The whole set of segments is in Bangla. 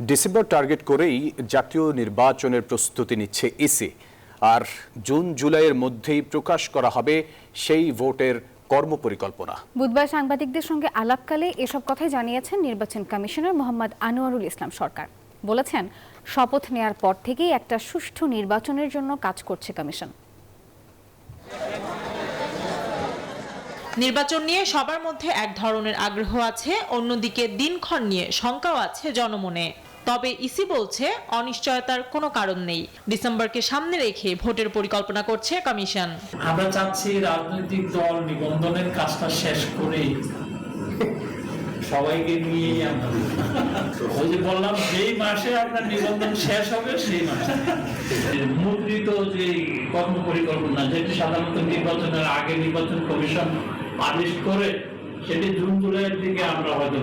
ডিসেম্বর টার্গেট করেই জাতীয় নির্বাচনের প্রস্তুতি নিচ্ছে ইসি। আর জুন জুলাইয়ের মধ্যেই প্রকাশ করা হবে সেই ভোটের কর্মপরিকল্পনা। বুধবার সাংবাদিকদের সঙ্গে আলাপকালে এসব কথাই জানিয়েছেন নির্বাচন কমিশনার মোহাম্মদ আনোয়ারুল ইসলাম সরকার। বলেছেন, শপথ নেয়ার পর থেকেই একটা সুষ্ঠু নির্বাচনের জন্য কাজ করছে কমিশন। নির্বাচন নিয়ে সবার মধ্যে এক ধরনের আগ্রহ আছে, অন্যদিকে দিনক্ষণ নিয়ে শঙ্কাও আছে জনমনে। তবে ইসি বলছে, অনিশ্চয়তার কোনো কারণ নেই। ডিসেম্বরকে সামনে রেখে ভোটের পরিকল্পনা করছে কমিশন। আমরা চাচ্ছি রাজনৈতিক দল নিবন্ধনের কাজটা শেষ করেই সবাইকে নিয়ে আমরা ওই যে বললাম, যেই মাসে আপনার নিবন্ধন শেষ হবে সেই মাসে মুদ্রিত যে কর্ম পরিকল্পনা, যেটি সাধারণত নির্বাচনের আগে নির্বাচন কমিশন পাবলিশ করে, সেটি জুন জুলাইয়ের দিকে আমরা হয়তো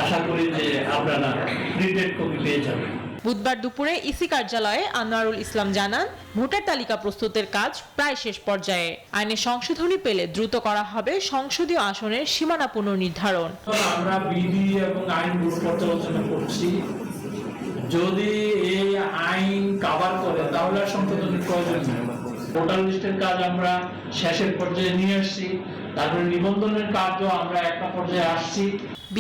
আশা করি যে আপনারা প্রিন্টেড কপি পেয়ে যাবেন। বুধবার দুপুরে ইসি কার্যালয়ে আনোয়ারুল ইসলাম জানান, ভোটার তালিকা প্রস্তুতের কাজ প্রায় শেষ পর্যায়ে। আইনে সংশোধনী পেলে দ্রুত করা হবে সংসদীয় আসনের সীমানা পুনর্নির্ধারণ। আমরা বিধি এবং আইন পর্যালোচনা করছি, যদি এই আইন কভার করে তাহলে সংশোধনের প্রয়োজন নেই। ভোটার লিস্টের কাজ আমরা শেষের পর্যায়ে নিয়ে আসছি, তারপরে নিবন্ধনের কাজও আমরা একটা পর্যায়ে আসছি।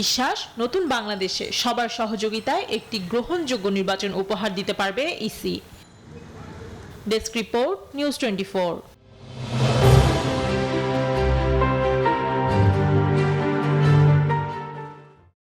বিশ্বাস, নতুন বাংলাদেশে সবার সহযোগিতায় একটি গ্রহণযোগ্য নির্বাচন উপহার দিতে পারবে ইসি। Desk report, news 24।